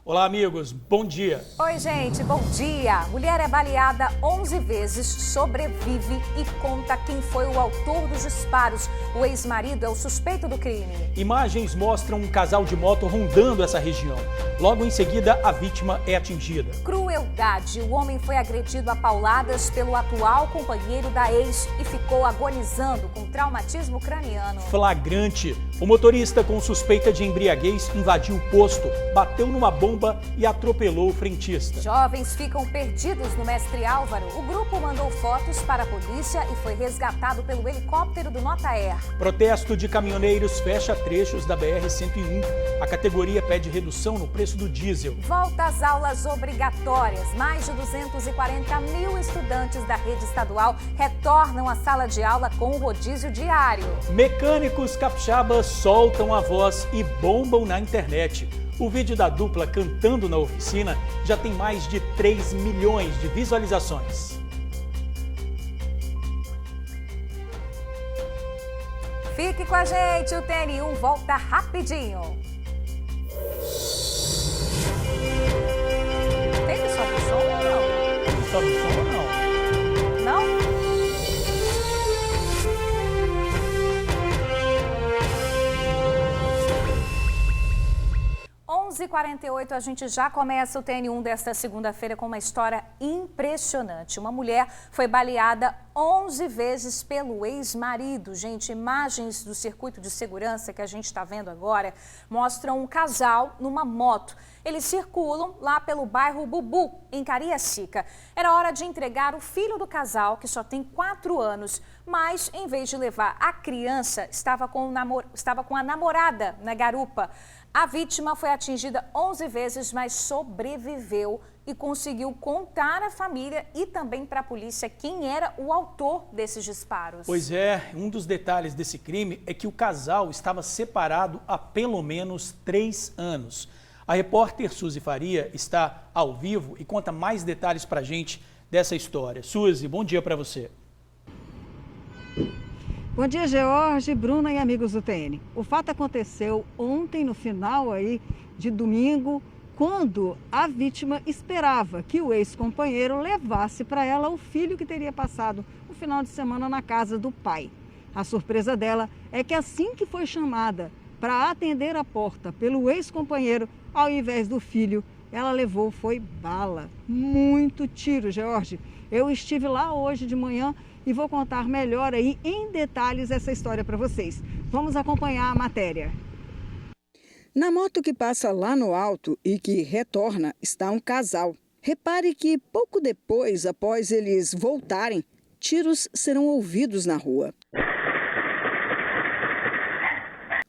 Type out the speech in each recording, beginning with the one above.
Olá, amigos. Bom dia. Oi, gente. Bom dia. Mulher é baleada 11 vezes, sobrevive e conta quem foi o autor dos disparos. O ex-marido é o suspeito do crime. Imagens mostram um casal de moto rondando essa região. Logo em seguida, a vítima é atingida. Crueldade. O homem foi agredido a pauladas pelo atual companheiro da ex e ficou agonizando com traumatismo craniano. Flagrante. O motorista com suspeita de embriaguez invadiu o posto, bateu numa bomba e atropelou o frentista. Jovens ficam perdidos no Mestre Álvaro. O grupo mandou fotos para a polícia e foi resgatado pelo helicóptero do Notaer. Protesto de caminhoneiros fecha trechos da BR-101. A categoria pede redução no preço do diesel. Volta às aulas obrigatórias. Mais de 240 mil estudantes da rede estadual retornam à sala de aula com o rodízio diário. Mecânicos capixabas soltam a voz e bombam na internet. O vídeo da dupla cantando na oficina já tem mais de 3 milhões de visualizações. Fique com a gente, o TN1 volta rapidinho. Tem que sobe o som ou não? Sobe o som ou não? Não? 11h48, a gente já começa o TN1 desta segunda-feira com uma história impressionante. Uma mulher foi baleada 11 vezes pelo ex-marido. Gente, imagens do circuito de segurança que a gente está vendo agora mostram um casal numa moto. Eles circulam lá pelo bairro Bubu, em Cariacica. Era hora de entregar o filho do casal, que só tem 4 anos, mas em vez de levar a criança, estava com a namorada na garupa. A vítima foi atingida 11 vezes, mas sobreviveu e conseguiu contar à família e também para a polícia quem era o autor desses disparos. Pois é, um dos detalhes desse crime é que o casal estava separado há pelo menos 3 anos. A repórter Suzy Faria está ao vivo e conta mais detalhes para a gente dessa história. Suzy, bom dia para você. Bom dia, George, Bruna e amigos do TN. O fato aconteceu ontem, no final aí de domingo, quando a vítima esperava que o ex-companheiro levasse para ela o filho que teria passado o final de semana na casa do pai. A surpresa dela é que assim que foi chamada para atender a porta pelo ex-companheiro, ao invés do filho, ela levou, foi bala. Muito tiro, George. Eu estive lá hoje de manhã e vou contar melhor aí em detalhes essa história para vocês. Vamos acompanhar a matéria. Na moto que passa lá no alto e que retorna está um casal. Repare que pouco depois, após eles voltarem, tiros serão ouvidos na rua.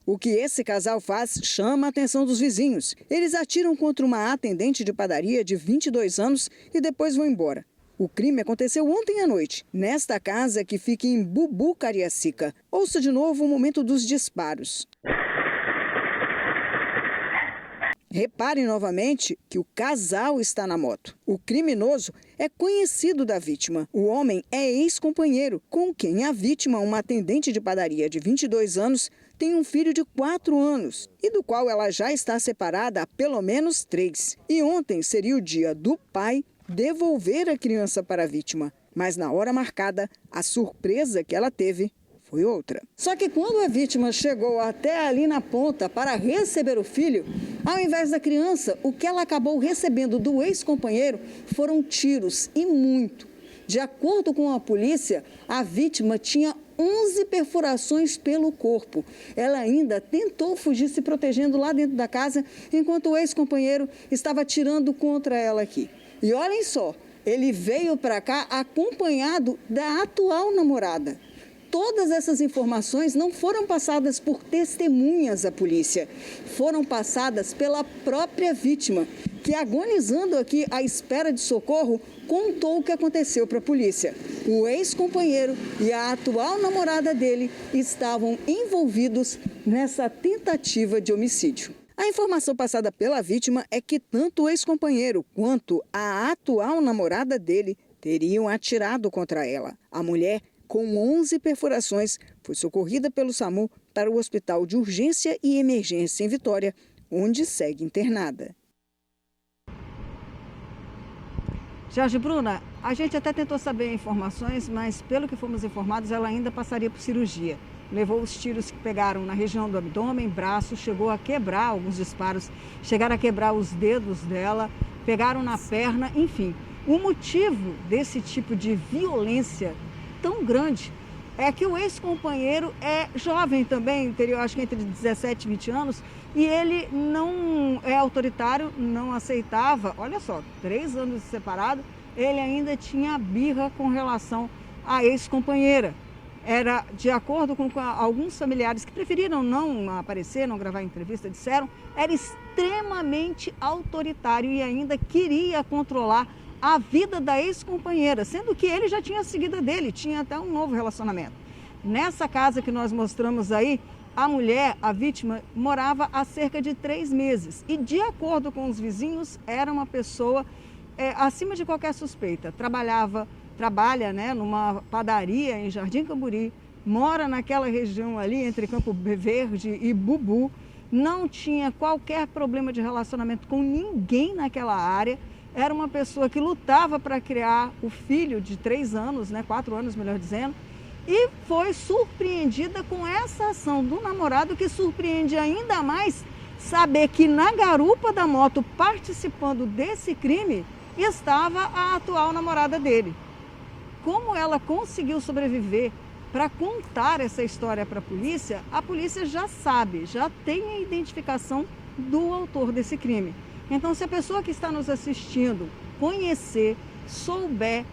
O que esse casal faz chama a atenção dos vizinhos. Eles atiram contra uma atendente de padaria de 22 anos e depois vão embora. O crime aconteceu ontem à noite, nesta casa que fica em Bubu, Cariacica. Ouça de novo o momento dos disparos. Repare novamente que o casal está na moto. O criminoso é conhecido da vítima. O homem é ex-companheiro, com quem a vítima, uma atendente de padaria de 22 anos, tem um filho de 4 anos e do qual ela já está separada há pelo menos 3. E ontem seria o dia do pai devolver a criança para a vítima. Mas na hora marcada, a surpresa que ela teve foi outra. Só que quando a vítima chegou até ali na ponta para receber o filho, ao invés da criança, o que ela acabou recebendo do ex-companheiro foram tiros e muito. De acordo com a polícia, a vítima tinha 11 perfurações pelo corpo. Ela ainda tentou fugir se protegendo lá dentro da casa, enquanto o ex-companheiro estava atirando contra ela aqui. E olhem só, ele veio para cá acompanhado da atual namorada. Todas essas informações não foram passadas por testemunhas à polícia, foram passadas pela própria vítima, que agonizando aqui à espera de socorro, contou o que aconteceu para a polícia. O ex-companheiro e a atual namorada dele estavam envolvidos nessa tentativa de homicídio. A informação passada pela vítima é que tanto o ex-companheiro quanto a atual namorada dele teriam atirado contra ela. A mulher, com 11 perfurações, foi socorrida pelo SAMU para o Hospital de Urgência e Emergência em Vitória, onde segue internada. Jorge Bruna, a gente até tentou saber informações, mas pelo que fomos informados, ela ainda passaria por cirurgia. Levou os tiros que pegaram na região do abdômen, braço, chegou a quebrar alguns disparos, chegaram a quebrar os dedos dela, pegaram na perna, enfim. O motivo desse tipo de violência tão grande é que o ex-companheiro é jovem também, teria, acho que entre 17 e 20 anos, e ele não é autoritário, não aceitava, olha só, 3 anos de separado, ele ainda tinha birra com relação à ex-companheira. Era, de acordo com alguns familiares que preferiram não aparecer, não gravar entrevista, disseram, era extremamente autoritário e ainda queria controlar a vida da ex-companheira, sendo que ele já tinha a seguida dele, tinha até um novo relacionamento. Nessa casa que nós mostramos aí, a mulher, a vítima, morava há cerca de 3 meses e, de acordo com os vizinhos, era uma pessoa acima de qualquer suspeita. Trabalha, né, numa padaria em Jardim Camburi, mora naquela região ali entre Campo Verde e Bubu, não tinha qualquer problema de relacionamento com ninguém naquela área, era uma pessoa que lutava para criar o filho de 3 anos, né, 4 anos, melhor dizendo, e foi surpreendida com essa ação do namorado, que surpreende ainda mais saber que na garupa da moto, participando desse crime, estava a atual namorada dele. Como ela conseguiu sobreviver para contar essa história para a polícia já sabe, já tem a identificação do autor desse crime. Então, se a pessoa que está nos assistindo conhecer, souber,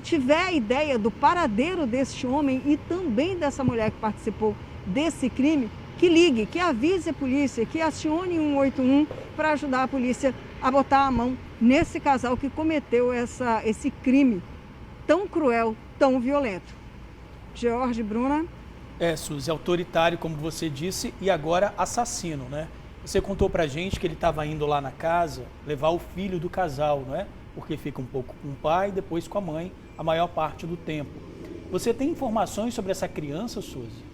tiver a ideia do paradeiro deste homem e também dessa mulher que participou desse crime, que ligue, que avise a polícia, que acione 181 para ajudar a polícia a botar a mão nesse casal que cometeu esse crime tão cruel, tão violento. Jorge, Bruna. Suzy, autoritário, como você disse, e agora assassino, né? Você contou pra gente que ele estava indo lá na casa levar o filho do casal, não é? Porque fica um pouco com o pai, depois com a mãe, a maior parte do tempo. Você tem informações sobre essa criança, Suzy?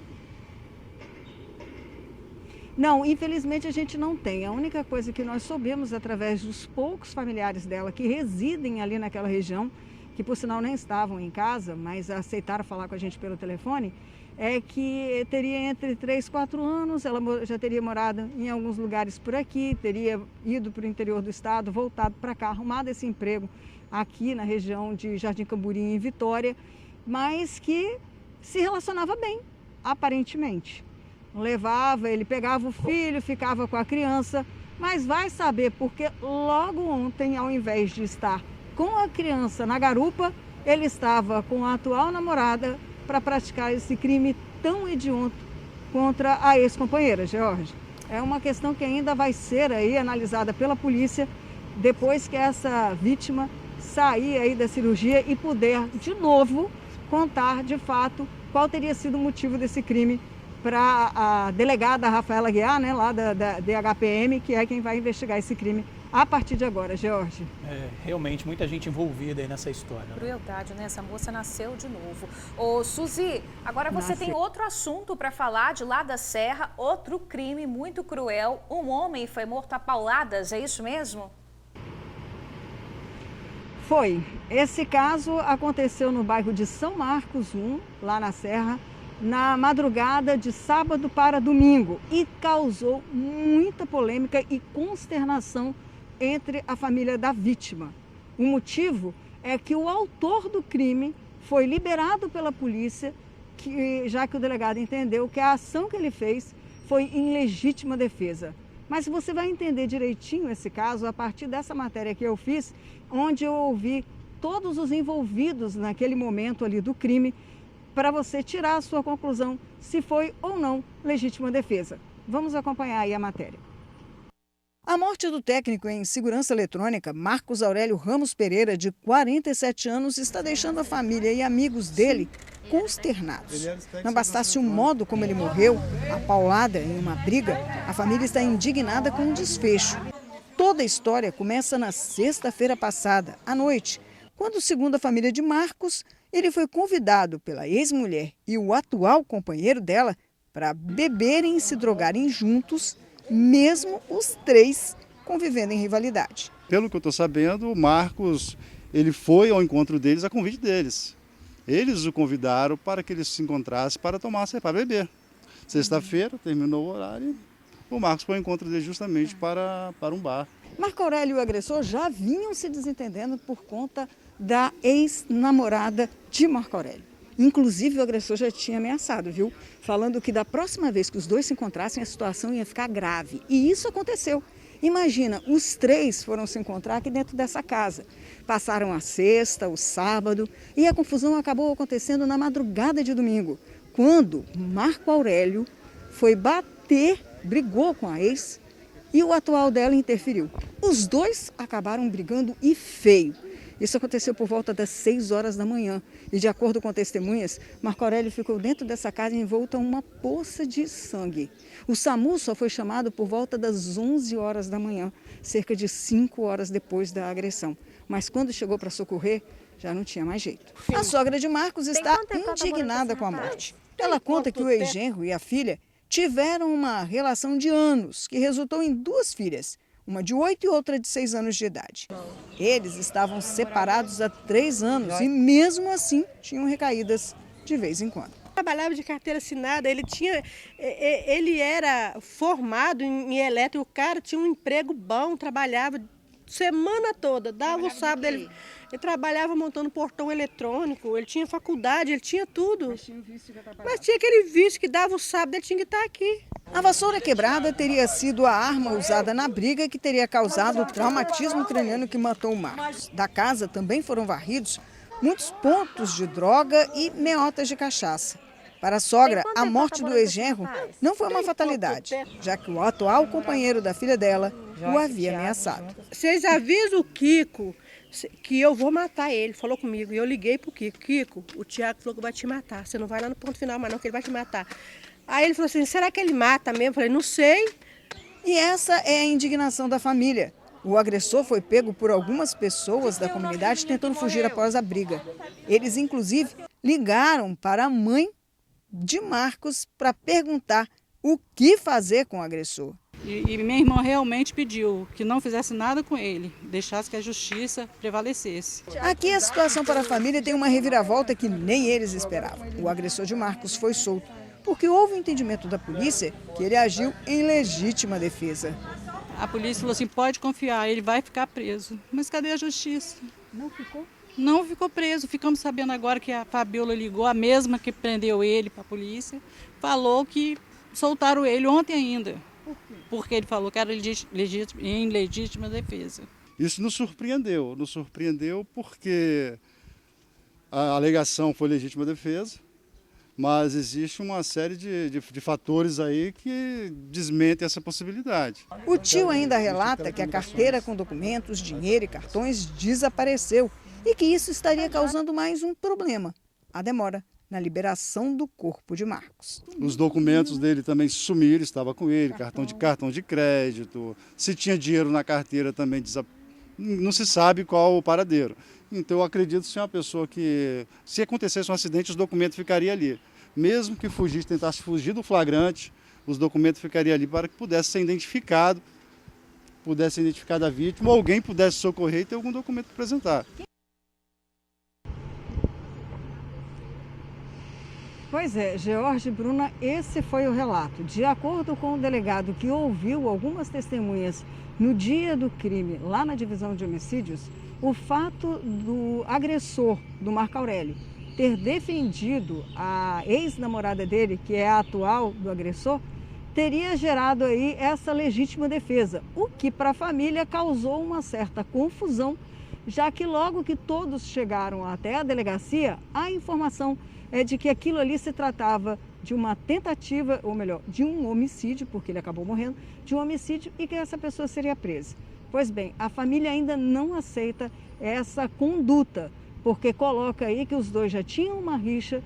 Não, infelizmente a gente não tem. A única coisa que nós soubemos através dos poucos familiares dela que residem ali naquela região, que por sinal nem estavam em casa, mas aceitaram falar com a gente pelo telefone, é que teria entre 3 e 4 anos, ela já teria morado em alguns lugares por aqui, teria ido para o interior do estado, voltado para cá, arrumado esse emprego aqui na região de Jardim Camburi, em Vitória, mas que se relacionava bem, aparentemente. Levava, ele pegava o filho, ficava com a criança, mas vai saber porque logo ontem, ao invés de estar com a criança na garupa, ele estava com a atual namorada para praticar esse crime tão hediondo contra a ex-companheira, Jorge. É uma questão que ainda vai ser aí analisada pela polícia depois que essa vítima sair aí da cirurgia e puder de novo contar de fato qual teria sido o motivo desse crime para a delegada Rafaela Guiar, né, lá da DHPM, que é quem vai investigar esse crime a partir de agora, Jorge. Realmente, muita gente envolvida aí nessa história. Crueldade, né? Essa moça nasceu de novo. Ô, Suzy, agora você tem outro assunto para falar de lá da Serra, outro crime muito cruel. Um homem foi morto a pauladas, é isso mesmo? Foi. Esse caso aconteceu no bairro de São Marcos 1, lá na Serra, na madrugada de sábado para domingo e causou muita polêmica e consternação entre a família da vítima. O motivo é que o autor do crime foi liberado pela polícia, já que o delegado entendeu que a ação que ele fez foi em legítima defesa. Mas você vai entender direitinho esse caso a partir dessa matéria que eu fiz, onde eu ouvi todos os envolvidos naquele momento ali do crime, para você tirar a sua conclusão se foi ou não legítima defesa. Vamos acompanhar aí a matéria. A morte do técnico em segurança eletrônica, Marcos Aurélio Ramos Pereira, de 47 anos, está deixando a família e amigos dele consternados. Não bastasse o modo como ele morreu, a paulada em uma briga, a família está indignada com o desfecho. Toda a história começa na sexta-feira passada, à noite, quando, segundo a família de Marcos, ele foi convidado pela ex-mulher e o atual companheiro dela para beberem e se drogarem juntos, mesmo os 3 convivendo em rivalidade. Pelo que eu estou sabendo, o Marcos ele foi ao encontro deles a convite deles. Eles o convidaram para que eles se encontrassem para para beber. Sexta-feira, terminou o horário, o Marcos foi ao encontro dele justamente para um bar. Marco Aurélio e o agressor já vinham se desentendendo por conta da ex-namorada de Marco Aurélio. Inclusive, o agressor já tinha ameaçado, viu? Falando que da próxima vez que os dois se encontrassem, a situação ia ficar grave. E isso aconteceu. Imagina, os três foram se encontrar aqui dentro dessa casa. Passaram a sexta, o sábado, e a confusão acabou acontecendo na madrugada de domingo, quando Marco Aurélio foi brigou com a ex e o atual dela interferiu. Os dois acabaram brigando e feio. Isso aconteceu por volta das 6 horas da manhã e, de acordo com testemunhas, Marco Aurélio ficou dentro dessa casa envolto a uma poça de sangue. O SAMU só foi chamado por volta das 11 horas da manhã, cerca de 5 horas depois da agressão. Mas quando chegou para socorrer, já não tinha mais jeito. A sogra de Marcos está indignada com a morte. Ela conta que o ex-genro e a filha tiveram uma relação de anos, que resultou em 2 filhas, uma de 8 e outra de 6 anos de idade. Eles estavam separados há 3 anos e mesmo assim tinham recaídas de vez em quando. Trabalhava de carteira assinada, ele era formado em elétrico, o cara tinha um emprego bom, trabalhava semana toda, dava o sábado, ele trabalhava montando portão eletrônico, ele tinha faculdade, ele tinha tudo. Mas tinha aquele vício que dava o sábado, ele tinha que estar aqui. A vassoura quebrada teria sido a arma usada na briga que teria causado o traumatismo craniano que matou o Marcos. Da casa também foram varridos muitos pontos de droga e meotas de cachaça. Para a sogra, a morte do ex-genro não foi uma fatalidade, já que o atual companheiro da filha dela o havia ameaçado. Vocês avisam o Kiko que eu vou matar ele, falou comigo. E eu liguei pro Kiko. Kiko, o Tiago falou que vai te matar. Você não vai lá no ponto final, mas não, que ele vai te matar. Aí ele falou assim, será que ele mata mesmo? Eu falei, não sei. E essa é a indignação da família. O agressor foi pego por algumas pessoas da comunidade tentando fugir após a briga. Eles, inclusive, ligaram para a mãe de Marcos para perguntar o que fazer com o agressor. E minha irmã realmente pediu que não fizesse nada com ele, deixasse que a justiça prevalecesse. Aqui a situação para a família tem uma reviravolta que nem eles esperavam. O agressor de Marcos foi solto, porque houve um entendimento da polícia que ele agiu em legítima defesa. A polícia falou assim, pode confiar, ele vai ficar preso. Mas cadê a justiça? Não ficou? Não ficou preso. Ficamos sabendo agora que a Fabiola ligou, a mesma que prendeu ele para a polícia, falou que soltaram ele ontem ainda. Por quê? Porque ele falou que era em legítima defesa. Isso nos surpreendeu porque a alegação foi legítima defesa, mas existe uma série de fatores aí que desmentem essa possibilidade. O tio ainda relata que a carteira com documentos, dinheiro e cartões desapareceu e que isso estaria causando mais um problema, a demora na liberação do corpo de Marcos. Os documentos dele também sumiram, estava com ele, cartão de crédito, se tinha dinheiro na carteira também não se sabe qual o paradeiro. Então eu acredito ser uma pessoa que, se acontecesse um acidente, os documentos ficariam ali. Mesmo que tentasse fugir do flagrante, os documentos ficariam ali para que pudesse ser identificada a vítima, ou alguém pudesse socorrer e ter algum documento para apresentar. Pois é, George e Bruna, esse foi o relato. De acordo com o delegado que ouviu algumas testemunhas no dia do crime, lá na divisão de homicídios, o fato do agressor, do Marco Aurélio, ter defendido a ex-namorada dele, que é a atual do agressor, teria gerado aí essa legítima defesa, o que para a família causou uma certa confusão, já que logo que todos chegaram até a delegacia, a informação é de que aquilo ali se tratava de uma tentativa, ou melhor, de um homicídio, porque ele acabou morrendo, de um homicídio e que essa pessoa seria presa. Pois bem, a família ainda não aceita essa conduta, porque coloca aí que os dois já tinham uma rixa,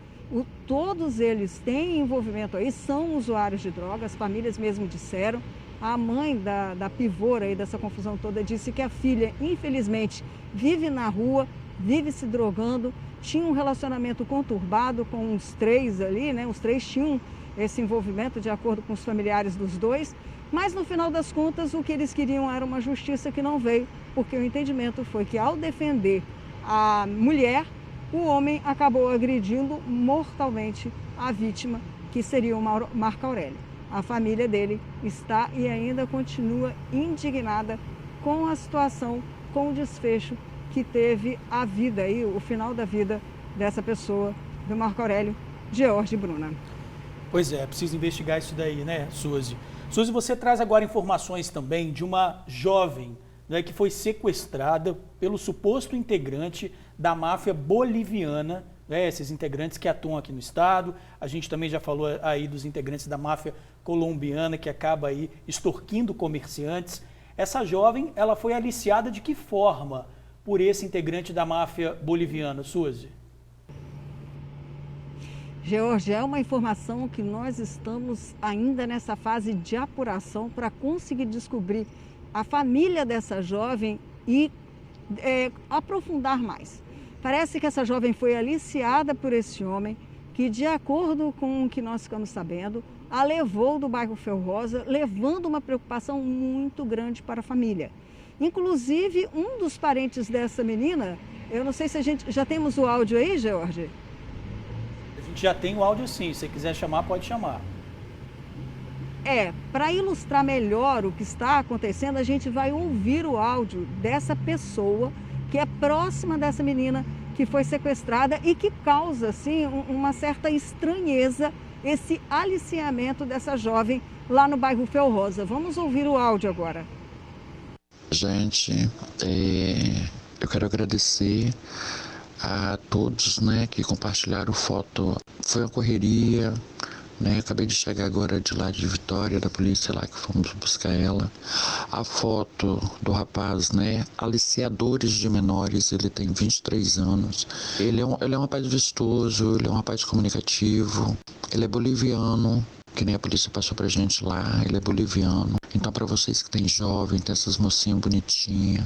todos eles têm envolvimento aí, são usuários de drogas, as famílias mesmo disseram. A mãe da pivô aí dessa confusão toda disse que a filha, infelizmente, vive na rua, vive se drogando, tinha um relacionamento conturbado com os 3 ali, né? Os 3 tinham esse envolvimento de acordo com os familiares dos dois, mas no final das contas o que eles queriam era uma justiça que não veio, porque o entendimento foi que ao defender a mulher, o homem acabou agredindo mortalmente a vítima, que seria o Marco Aurélio. A família dele está e ainda continua indignada com a situação, com o desfecho que teve a vida e o final da vida dessa pessoa, do Marco Aurélio George Bruna. Pois é, precisa investigar isso daí, né, Suzy? Suzy, você traz agora informações também de uma jovem, né, que foi sequestrada pelo suposto integrante da máfia boliviana, né, esses integrantes que atuam aqui no estado. A gente também já falou aí dos integrantes da máfia colombiana que acaba aí extorquindo comerciantes. Essa jovem, ela foi aliciada de que forma por esse integrante da máfia boliviana, Suzy? George, é uma informação que nós estamos ainda nessa fase de apuração para conseguir descobrir a família dessa jovem e aprofundar mais. Parece que essa jovem foi aliciada por esse homem que, de acordo com o que nós ficamos sabendo, a levou do bairro Felrosa, levando uma preocupação muito grande para a família. Inclusive, um dos parentes dessa menina, eu não sei se a gente já temos o áudio aí, George? A gente já tem o áudio sim, se você quiser chamar, pode chamar. Para ilustrar melhor o que está acontecendo, a gente vai ouvir o áudio dessa pessoa que é próxima dessa menina que foi sequestrada e que causa, assim, uma certa estranheza esse aliciamento dessa jovem lá no bairro Felrosa. Vamos ouvir o áudio agora. Gente, eu quero agradecer a todos, né, que compartilharam foto. Foi uma correria, né, acabei de chegar agora de lá de Vitória, da polícia lá que fomos buscar ela. A foto do rapaz, né, aliciadores de menores, ele tem 23 anos. Ele é um rapaz vistoso, ele é um rapaz comunicativo, ele é boliviano, que nem a polícia passou pra gente lá, ele é boliviano. Então, para vocês que tem jovem, tem essas mocinhas bonitinhas,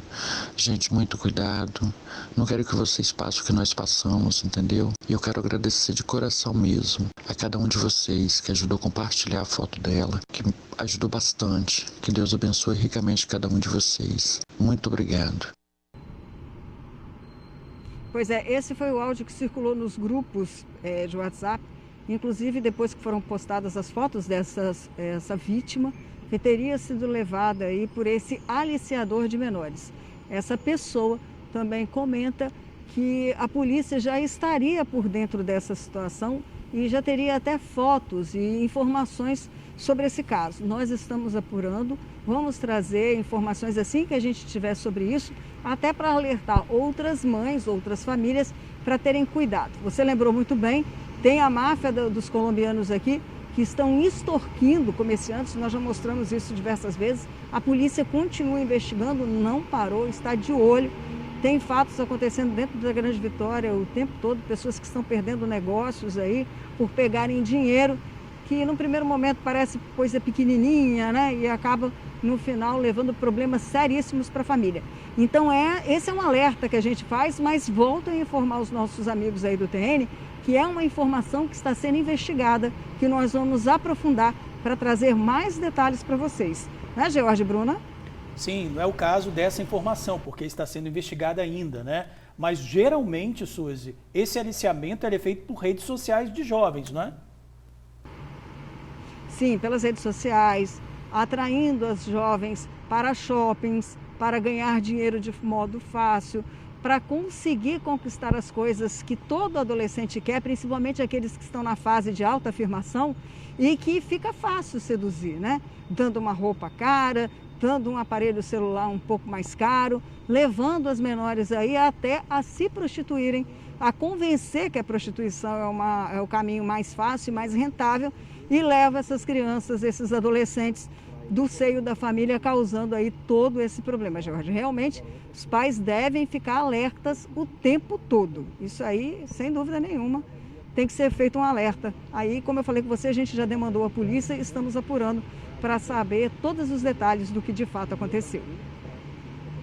gente, muito cuidado. Não quero que vocês passem o que nós passamos, entendeu? E eu quero agradecer de coração mesmo a cada um de vocês que ajudou a compartilhar a foto dela, que ajudou bastante. Que Deus abençoe ricamente cada um de vocês. Muito obrigado. Pois é, esse foi o áudio que circulou nos grupos de WhatsApp. Inclusive, depois que foram postadas as fotos dessa vítima, que teria sido levada aí por esse aliciador de menores. Essa pessoa também comenta que a polícia já estaria por dentro dessa situação e já teria até fotos e informações sobre esse caso. Nós estamos apurando, vamos trazer informações assim que a gente tiver sobre isso, até para alertar outras mães, outras famílias, para terem cuidado. Você lembrou muito bem, tem a máfia dos colombianos aqui, que estão extorquindo comerciantes, nós já mostramos isso diversas vezes. A polícia continua investigando, não parou, está de olho. Tem fatos acontecendo dentro da Grande Vitória o tempo todo, pessoas que estão perdendo negócios aí por pegarem dinheiro, que no primeiro momento parece coisa pequenininha, né? E acaba no final levando problemas seríssimos para a família. Então esse é um alerta que a gente faz, mas volto a informar os nossos amigos aí do TN, que é uma informação que está sendo investigada, que nós vamos aprofundar para trazer mais detalhes para vocês. Né, George Bruna? Sim, não é o caso dessa informação, porque está sendo investigada ainda, né? Mas geralmente, Suzy, esse aliciamento é feito por redes sociais de jovens, não é? Sim, pelas redes sociais, atraindo as jovens para shoppings, para ganhar dinheiro de modo fácil, para conseguir conquistar as coisas que todo adolescente quer, principalmente aqueles que estão na fase de autoafirmação e que fica fácil seduzir, né? Dando uma roupa cara, dando um aparelho celular um pouco mais caro, levando as menores aí até a se prostituírem, a convencer que a prostituição é o caminho mais fácil e mais rentável e leva essas crianças, esses adolescentes do seio da família, causando aí todo esse problema, Jorge. Realmente, os pais devem ficar alertas o tempo todo. Isso aí, sem dúvida nenhuma, tem que ser feito um alerta. Aí, como eu falei com você, a gente já demandou a polícia e estamos apurando para saber todos os detalhes do que de fato aconteceu.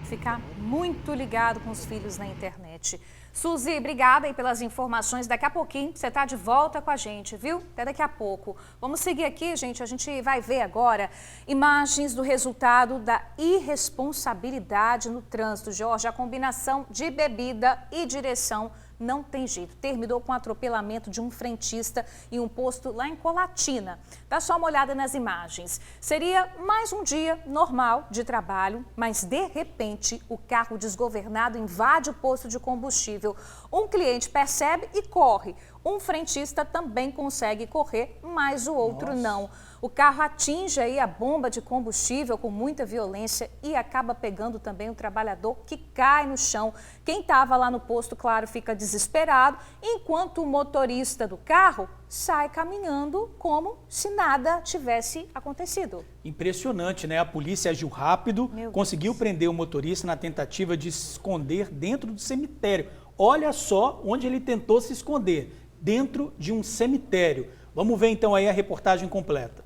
ficar muito ligado com os filhos na internet. Suzy, obrigada aí pelas informações. Daqui a pouquinho você está de volta com a gente, viu? Até daqui a pouco. Vamos seguir aqui, gente. A gente vai ver agora imagens do resultado da irresponsabilidade no trânsito. Jorge, a combinação de bebida e direção não tem jeito. Terminou com o atropelamento de um frentista em um posto lá em Colatina. Dá só uma olhada nas imagens. Seria mais um dia normal de trabalho, mas de repente o carro desgovernado invade o posto de combustível. Um cliente percebe e corre. Um frentista também consegue correr, mas o outro não. O carro atinge aí a bomba de combustível com muita violência e acaba pegando também o trabalhador que cai no chão. Quem estava lá no posto, claro, fica desesperado, enquanto o motorista do carro sai caminhando como se nada tivesse acontecido. Impressionante, né? A polícia agiu rápido, conseguiu prender o motorista na tentativa de se esconder dentro do cemitério. Olha só onde ele tentou se esconder, dentro de um cemitério. Vamos ver então aí a reportagem completa.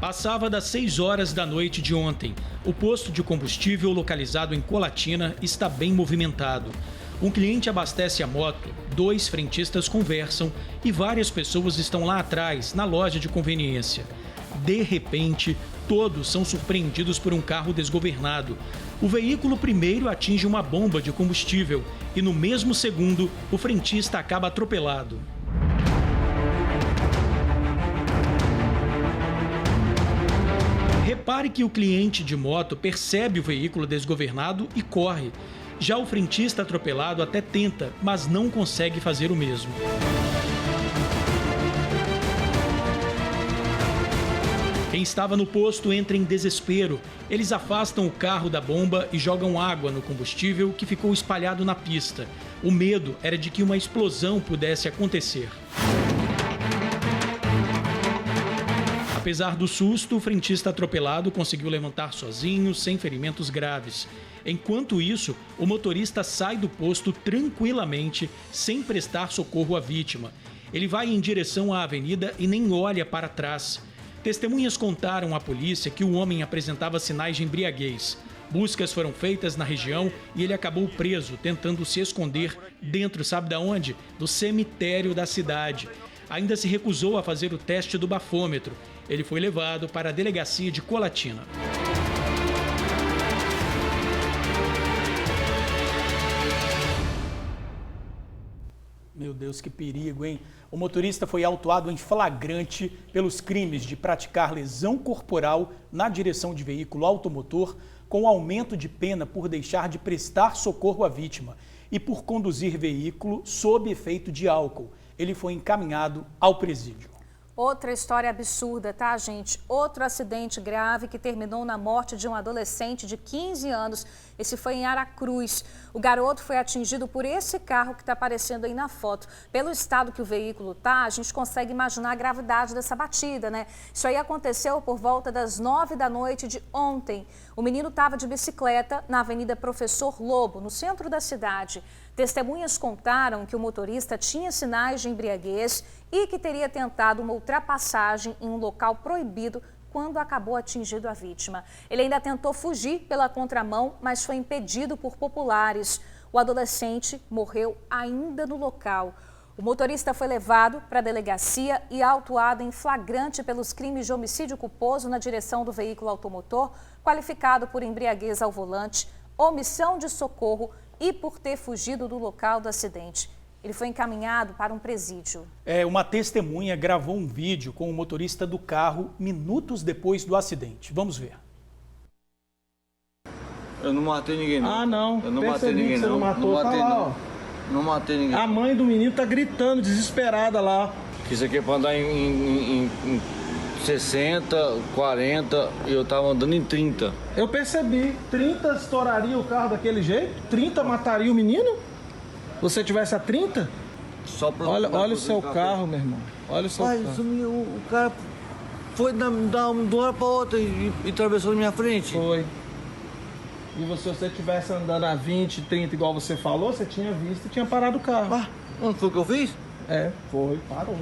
Passava das 6 horas da noite de ontem. O posto de combustível localizado em Colatina está bem movimentado. Um cliente abastece a moto, 2 frentistas conversam e várias pessoas estão lá atrás, na loja de conveniência. De repente, todos são surpreendidos por um carro desgovernado. O veículo primeiro atinge uma bomba de combustível e no mesmo segundo, o frentista acaba atropelado. Repare que o cliente de moto percebe o veículo desgovernado e corre. Já o frentista atropelado até tenta, mas não consegue fazer o mesmo. Quem estava no posto entra em desespero. Eles afastam o carro da bomba e jogam água no combustível que ficou espalhado na pista. O medo era de que uma explosão pudesse acontecer. Apesar do susto, o frentista atropelado conseguiu levantar sozinho, sem ferimentos graves. Enquanto isso, o motorista sai do posto tranquilamente, sem prestar socorro à vítima. Ele vai em direção à avenida e nem olha para trás. Testemunhas contaram à polícia que o homem apresentava sinais de embriaguez. Buscas foram feitas na região e ele acabou preso, tentando se esconder dentro, sabe de onde? Do cemitério da cidade. Ainda se recusou a fazer o teste do bafômetro. Ele foi levado para a delegacia de Colatina. Meu Deus, que perigo, hein? O motorista foi autuado em flagrante pelos crimes de praticar lesão corporal na direção de veículo automotor, com aumento de pena por deixar de prestar socorro à vítima e por conduzir veículo sob efeito de álcool. Ele foi encaminhado ao presídio. Outra história absurda, tá, gente? Outro acidente grave que terminou na morte de um adolescente de 15 anos. Esse foi em Aracruz. O garoto foi atingido por esse carro que está aparecendo aí na foto. Pelo estado que o veículo tá, a gente consegue imaginar a gravidade dessa batida, né? Isso aí aconteceu por volta das 9 da noite de ontem. O menino estava de bicicleta na Avenida Professor Lobo, no centro da cidade. Testemunhas contaram que o motorista tinha sinais de embriaguez e que teria tentado uma ultrapassagem em um local proibido quando acabou atingindo a vítima. Ele ainda tentou fugir pela contramão, mas foi impedido por populares. O adolescente morreu ainda no local. O motorista foi levado para a delegacia e autuado em flagrante pelos crimes de homicídio culposo na direção do veículo automotor, qualificado por embriaguez ao volante, omissão de socorro e por ter fugido do local do acidente. Ele foi encaminhado para um presídio. Uma testemunha gravou um vídeo com o motorista do carro minutos depois do acidente. Vamos ver. Eu não matei ninguém, não. Ah, não. Eu não matei ninguém, não. Não matou, não matei, tá lá, não. ó. Não matei ninguém. A mãe do menino tá gritando, desesperada lá. Isso aqui é pra andar em 60, 40 e eu tava andando em 30. Eu percebi. 30 estouraria o carro daquele jeito? 30 mataria o menino? Se você tivesse a 30? Só pra olha o seu carro, meu irmão. Olha o seu carro. O cara foi de uma hora pra outra e atravessou na minha frente. Foi. E se você tivesse andando a 20, 30, igual você falou, você tinha visto e tinha parado o carro. Ah, não foi o que eu fiz? É, foi, parou.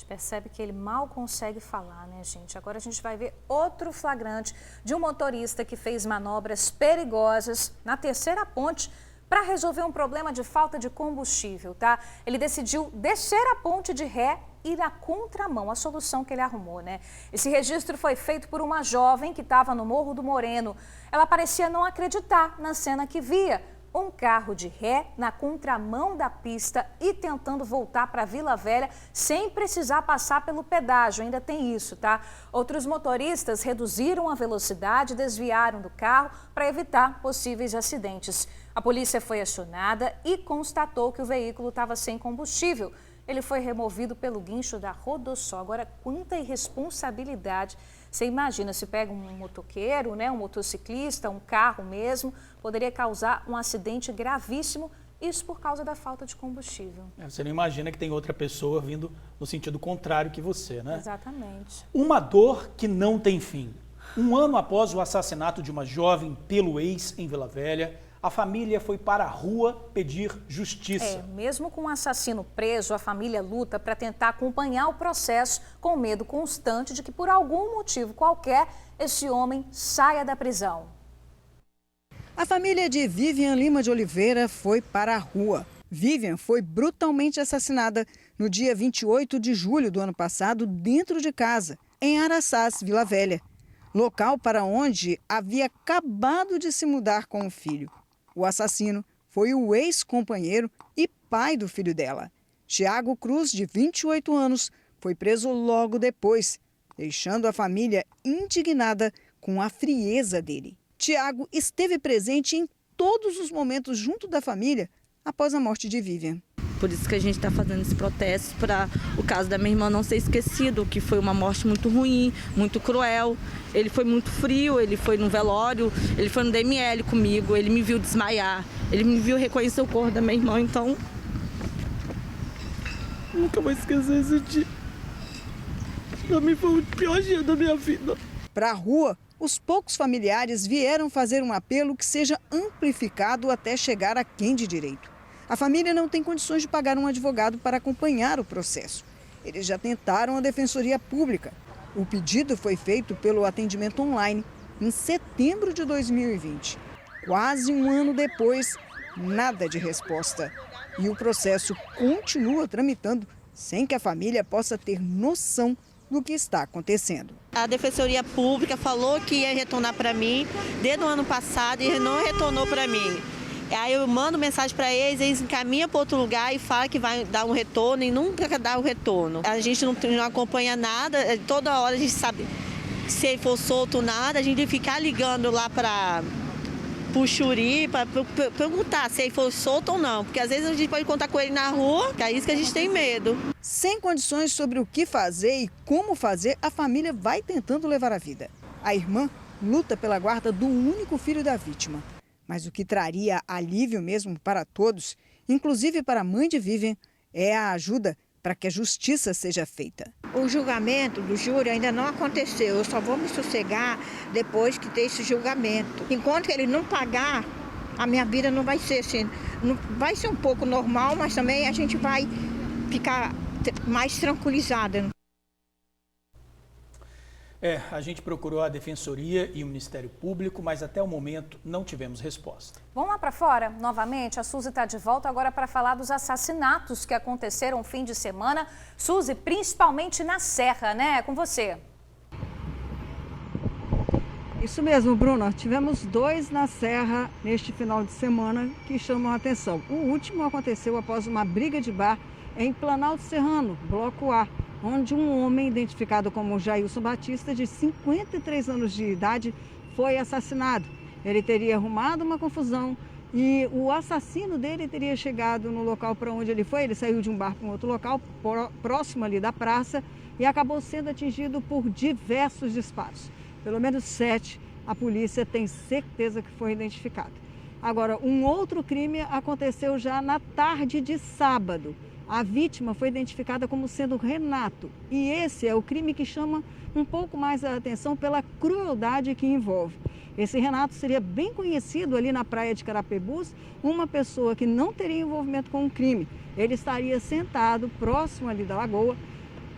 percebe que ele mal consegue falar, né, gente? Agora a gente vai ver outro flagrante de um motorista que fez manobras perigosas na terceira ponte para resolver um problema de falta de combustível, tá? Ele decidiu descer a ponte de ré e ir na contramão, a solução que ele arrumou, né? Esse registro foi feito por uma jovem que estava no Morro do Moreno. Ela parecia não acreditar na cena que via. Um carro de ré na contramão da pista e tentando voltar para Vila Velha sem precisar passar pelo pedágio. Ainda tem isso, tá? Outros motoristas reduziram a velocidade e desviaram do carro para evitar possíveis acidentes. A polícia foi acionada e constatou que o veículo estava sem combustível. Ele foi removido pelo guincho da Rodossó. Agora, quanta irresponsabilidade. Você imagina, se pega um motoqueiro, né, um motociclista, um carro mesmo, poderia causar um acidente gravíssimo, isso por causa da falta de combustível. Você não imagina que tem outra pessoa vindo no sentido contrário que você, né? Exatamente. Uma dor que não tem fim. Um ano após o assassinato de uma jovem pelo ex em Vila Velha, a família foi para a rua pedir justiça. Mesmo com o assassino preso, a família luta para tentar acompanhar o processo com medo constante de que, por algum motivo qualquer, esse homem saia da prisão. A família de Vivian Lima de Oliveira foi para a rua. Vivian foi brutalmente assassinada no dia 28 de julho do ano passado, dentro de casa, em Araçás, Vila Velha, local para onde havia acabado de se mudar com o filho. O assassino foi o ex-companheiro e pai do filho dela. Tiago Cruz, de 28 anos, foi preso logo depois, deixando a família indignada com a frieza dele. Tiago esteve presente em todos os momentos junto da família após a morte de Vivian. Por isso que a gente está fazendo esse protesto, para o caso da minha irmã não ser esquecido, que foi uma morte muito ruim, muito cruel. Ele foi muito frio, ele foi no velório, ele foi no DML comigo, ele me viu desmaiar, ele me viu reconhecer o corpo da minha irmã, então nunca vou esquecer esse dia. Para mim foi o pior dia da minha vida. Para a rua, os poucos familiares vieram fazer um apelo que seja amplificado até chegar a quem de direito. A família não tem condições de pagar um advogado para acompanhar o processo. Eles já tentaram a Defensoria Pública. O pedido foi feito pelo atendimento online em setembro de 2020. Quase um ano depois, nada de resposta. E o processo continua tramitando sem que a família possa ter noção do que está acontecendo. A Defensoria Pública falou que ia retornar para mim desde o ano passado e não retornou para mim. Aí eu mando mensagem para eles encaminham para outro lugar e fala que vai dar um retorno e nunca dá o retorno. A gente não acompanha nada, toda hora a gente sabe se ele for solto ou nada, a gente fica ligando lá para o Xuri para perguntar se ele for solto ou não, porque às vezes a gente pode contar com ele na rua, que é isso que a gente tem medo. Sem condições sobre o que fazer e como fazer, a família vai tentando levar a vida. A irmã luta pela guarda do único filho da vítima. Mas o que traria alívio mesmo para todos, inclusive para a mãe de Vivian, é a ajuda para que a justiça seja feita. O julgamento do júri ainda não aconteceu, eu só vou me sossegar depois que ter esse julgamento. Enquanto ele não pagar, a minha vida não vai ser assim, não vai ser um pouco normal, mas também a gente vai ficar mais tranquilizada. A gente procurou a Defensoria e o Ministério Público, mas até o momento não tivemos resposta. Vamos lá para fora? Novamente, a Suzy está de volta agora para falar dos assassinatos que aconteceram no fim de semana. Suzy, principalmente na Serra, né? É com você. Isso mesmo, Bruna. Tivemos 2 na Serra neste final de semana que chamam a atenção. O último aconteceu após uma briga de bar em Planalto Serrano, Bloco A, onde um homem identificado como Jailson Batista, de 53 anos de idade, foi assassinado. Ele teria arrumado uma confusão e o assassino dele teria chegado no local para onde ele foi. Ele saiu de um bar para um outro local, próximo ali da praça, e acabou sendo atingido por diversos disparos. Pelo menos 7, a polícia tem certeza que foi identificado. Agora, um outro crime aconteceu já na tarde de sábado. A vítima foi identificada como sendo Renato. E esse é o crime que chama um pouco mais a atenção pela crueldade que envolve. Esse Renato seria bem conhecido ali na praia de Carapebus, uma pessoa que não teria envolvimento com o crime. Ele estaria sentado próximo ali da lagoa,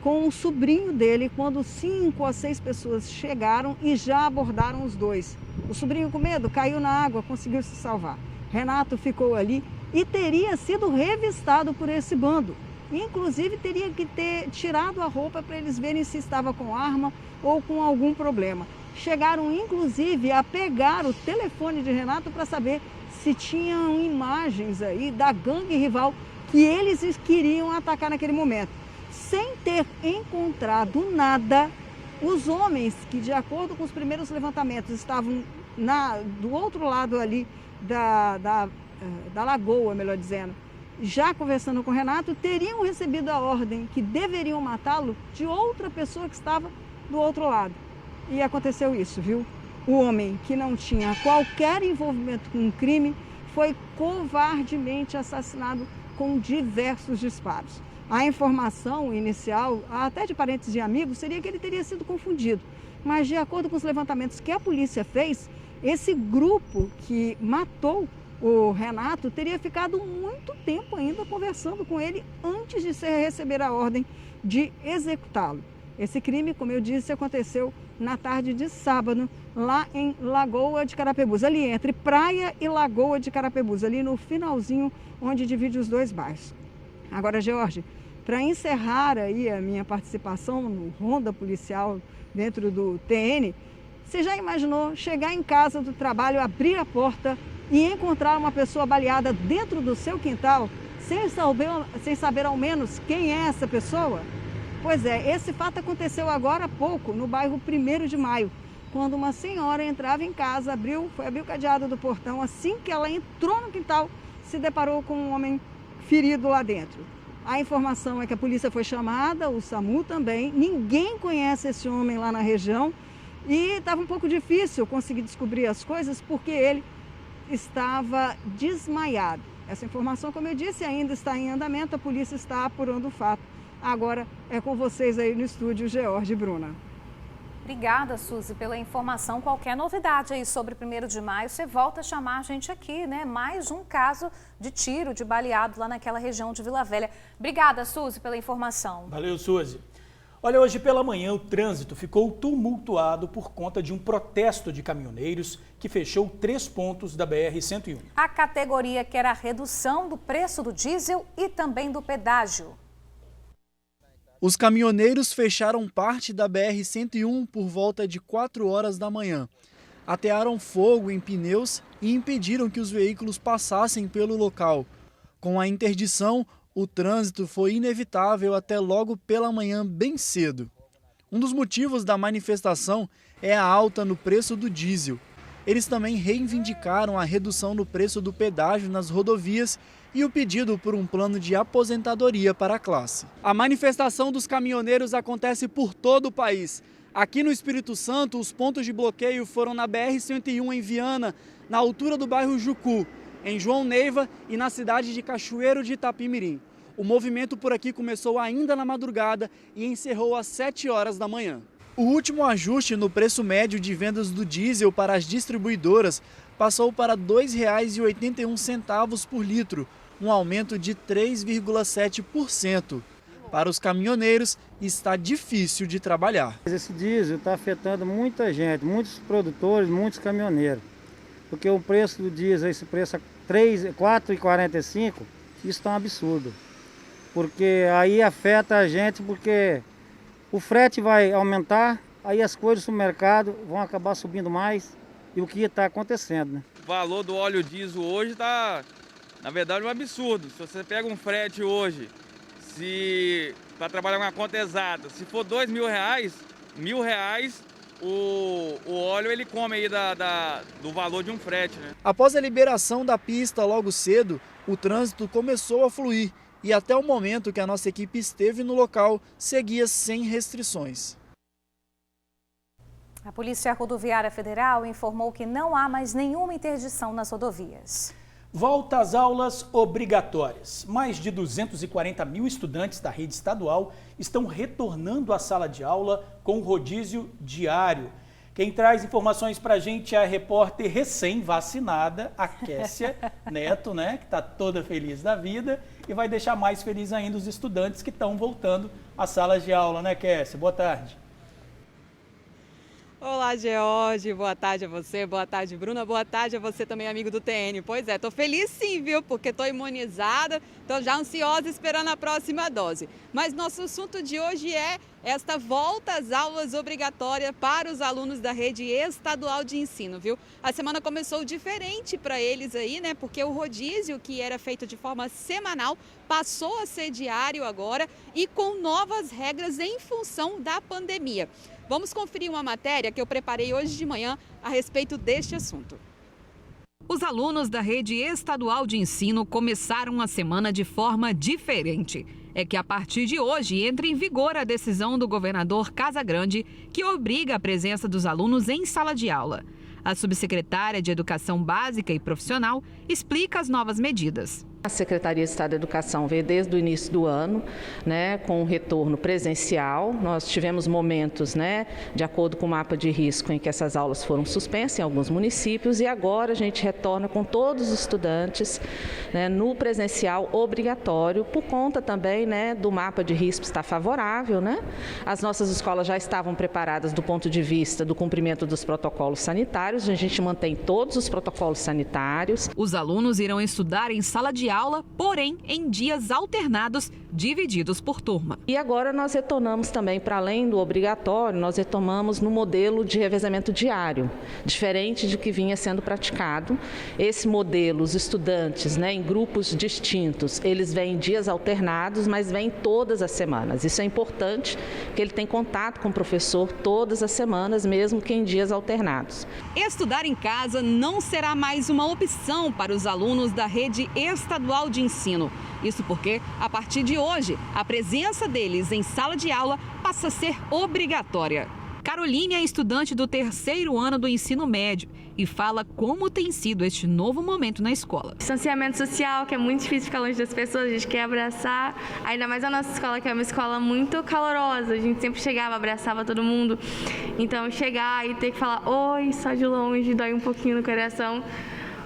com o sobrinho dele quando 5 a 6 pessoas chegaram e já abordaram os dois. O sobrinho, com medo, caiu na água, conseguiu se salvar. Renato ficou ali e teria sido revistado por esse bando. Inclusive, teria que ter tirado a roupa para eles verem se estava com arma ou com algum problema. Chegaram, inclusive, a pegar o telefone de Renato para saber se tinham imagens aí da gangue rival que eles queriam atacar naquele momento. Sem ter encontrado nada, os homens que, de acordo com os primeiros levantamentos, estavam do outro lado ali da lagoa, melhor dizendo, já conversando com o Renato, teriam recebido a ordem que deveriam matá-lo de outra pessoa que estava do outro lado. E aconteceu isso, viu? O homem, que não tinha qualquer envolvimento com o crime, foi covardemente assassinado com diversos disparos. A informação inicial, até de parentes e amigos, seria que ele teria sido confundido. Mas, de acordo com os levantamentos que a polícia fez, esse grupo que matou o Renato teria ficado muito tempo ainda conversando com ele antes de receber a ordem de executá-lo. Esse crime, como eu disse, aconteceu na tarde de sábado, lá em Lagoa de Carapebus, ali entre Praia e Lagoa de Carapebus, ali no finalzinho onde divide os dois bairros. Agora, George, para encerrar aí a minha participação no Ronda Policial dentro do TN, você já imaginou chegar em casa do trabalho, abrir a porta e encontrar uma pessoa baleada dentro do seu quintal, sem saber ao menos quem é essa pessoa? Pois é, esse fato aconteceu agora há pouco, no bairro 1º de Maio, quando uma senhora entrava em casa, foi abrir o cadeado do portão, assim que ela entrou no quintal, se deparou com um homem ferido lá dentro. A informação é que a polícia foi chamada, o SAMU também, ninguém conhece esse homem lá na região e estava um pouco difícil conseguir descobrir as coisas porque ele estava desmaiado. Essa informação, como eu disse, ainda está em andamento, a polícia está apurando o fato. Agora é com vocês aí no estúdio, George e Bruna. Obrigada, Suzy, pela informação. Qualquer novidade aí sobre 1º de maio, você volta a chamar a gente aqui, né? Mais um caso de tiro, de baleado lá naquela região de Vila Velha. Obrigada, Suzy, pela informação. Valeu, Suzy. Olha, hoje pela manhã o trânsito ficou tumultuado por conta de um protesto de caminhoneiros que fechou 3 pontos da BR-101. A categoria quer a redução do preço do diesel e também do pedágio. Os caminhoneiros fecharam parte da BR-101 por volta de 4 horas da manhã. Atearam fogo em pneus e impediram que os veículos passassem pelo local. Com a interdição, o trânsito foi inevitável até logo pela manhã bem cedo. Um dos motivos da manifestação é a alta no preço do diesel. Eles também reivindicaram a redução no preço do pedágio nas rodovias e o pedido por um plano de aposentadoria para a classe. A manifestação dos caminhoneiros acontece por todo o país. Aqui no Espírito Santo, os pontos de bloqueio foram na BR-101 em Viana, na altura do bairro Jucu, em João Neiva e na cidade de Cachoeiro de Itapimirim. O movimento por aqui começou ainda na madrugada e encerrou às 7 horas da manhã. O último ajuste no preço médio de vendas do diesel para as distribuidoras passou para R$ 2,81 por litro, um aumento de 3,7%. Para os caminhoneiros, está difícil de trabalhar. Esse diesel está afetando muita gente, muitos produtores, muitos caminhoneiros. Porque o preço do diesel, esse preço é R$ 4,45, isso está um absurdo. Porque aí afeta a gente, porque o frete vai aumentar, aí as coisas do mercado vão acabar subindo mais, e o que está acontecendo, né? O valor do óleo diesel hoje está, na verdade, um absurdo. Se você pega um frete hoje, para trabalhar com a conta exata, se for R$ 1.000, o óleo ele come aí do valor de um frete, né? Após a liberação da pista logo cedo, o trânsito começou a fluir e até o momento que a nossa equipe esteve no local, seguia sem restrições. A Polícia Rodoviária Federal informou que não há mais nenhuma interdição nas rodovias. Volta às aulas obrigatórias. Mais de 240 mil estudantes da rede estadual estão retornando à sala de aula com rodízio diário. Quem traz informações para a gente é a repórter recém-vacinada, a Kessia Neto, né, que está toda feliz da vida e vai deixar mais feliz ainda os estudantes que estão voltando às salas de aula, né, Kessia? Boa tarde. Olá, George, boa tarde a você, boa tarde, Bruna, boa tarde a você também, amigo do TN. Pois é, tô feliz sim, viu, porque tô imunizada, tô já ansiosa esperando a próxima dose. Mas nosso assunto de hoje é esta volta às aulas obrigatórias para os alunos da rede estadual de ensino, viu? A semana começou diferente para eles aí, né, porque o rodízio, que era feito de forma semanal, passou a ser diário agora e com novas regras em função da pandemia. Vamos conferir uma matéria que eu preparei hoje de manhã a respeito deste assunto. Os alunos da rede estadual de ensino começaram a semana de forma diferente. É que a partir de hoje entra em vigor a decisão do governador Casagrande, que obriga a presença dos alunos em sala de aula. A subsecretária de Educação Básica e Profissional explica as novas medidas. A Secretaria de Estado da Educação veio desde o início do ano, com o retorno presencial. Nós tivemos momentos, de acordo com o mapa de risco, em que essas aulas foram suspensas em alguns municípios, e agora a gente retorna com todos os estudantes no presencial obrigatório, por conta também do mapa de risco estar favorável. As nossas escolas já estavam preparadas do ponto de vista do cumprimento dos protocolos sanitários, a gente mantém todos os protocolos sanitários. Os alunos irão estudar em sala de aula, porém em dias alternados, divididos por turma. E agora nós retornamos também, para além do obrigatório, nós retomamos no modelo de revezamento diário, diferente de que vinha sendo praticado. Esse modelo, os estudantes, em grupos distintos, eles vêm em dias alternados, mas vêm todas as semanas. Isso é importante, porque ele tem contato com o professor todas as semanas, mesmo que em dias alternados. Estudar em casa não será mais uma opção para os alunos da rede estadual de ensino. Isso porque, a partir de hoje, a presença deles em sala de aula passa a ser obrigatória. Caroline é estudante do 3º ano do ensino médio e fala como tem sido este novo momento na escola. Distanciamento social, que é muito difícil ficar longe das pessoas, a gente quer abraçar, ainda mais a nossa escola, que é uma escola muito calorosa, a gente sempre chegava, abraçava todo mundo, então chegar e ter que falar oi, só de longe, dói um pouquinho no coração,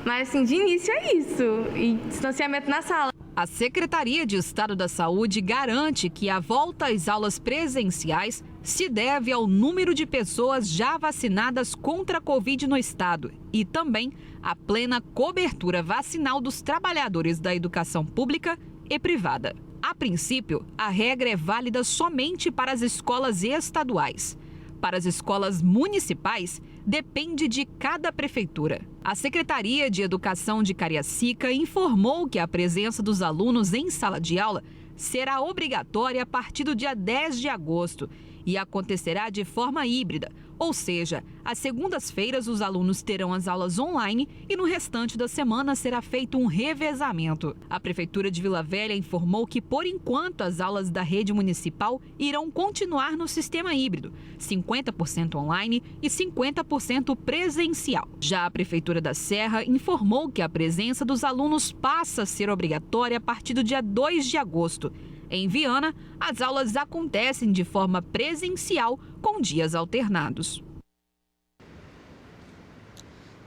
mas assim, de início é isso, e distanciamento na sala. A Secretaria de Estado da Saúde garante que a volta às aulas presenciais se deve ao número de pessoas já vacinadas contra a Covid no estado e também à plena cobertura vacinal dos trabalhadores da educação pública e privada. A princípio, a regra é válida somente para as escolas estaduais. Para as escolas municipais, depende de cada prefeitura. A Secretaria de Educação de Cariacica informou que a presença dos alunos em sala de aula será obrigatória a partir do dia 10 de agosto e acontecerá de forma híbrida, ou seja, às segundas-feiras os alunos terão as aulas online e no restante da semana será feito um revezamento. A Prefeitura de Vila Velha informou que, por enquanto, as aulas da rede municipal irão continuar no sistema híbrido, 50% online e 50% presencial. Já a Prefeitura da Serra informou que a presença dos alunos passa a ser obrigatória a partir do dia 2 de agosto. Em Viana, as aulas acontecem de forma presencial com dias alternados.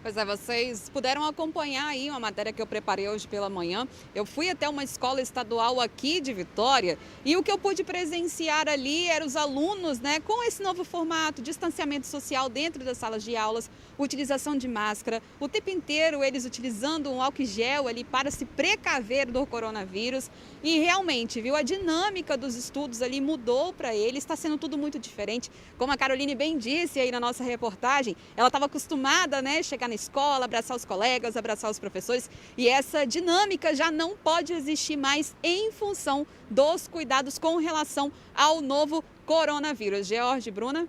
Pois é, vocês puderam acompanhar aí uma matéria que eu preparei hoje pela manhã. Eu fui até uma escola estadual aqui de Vitória e o que eu pude presenciar ali eram os alunos, com esse novo formato, distanciamento social dentro das salas de aulas, utilização de máscara, o tempo inteiro eles utilizando um álcool gel ali para se precaver do coronavírus. E realmente, viu, a dinâmica dos estudos ali mudou para eles, está sendo tudo muito diferente. Como a Caroline bem disse aí na nossa reportagem, ela estava acostumada, chegar na escola, abraçar os colegas, abraçar os professores, e essa dinâmica já não pode existir mais em função dos cuidados com relação ao novo coronavírus. George, Bruna?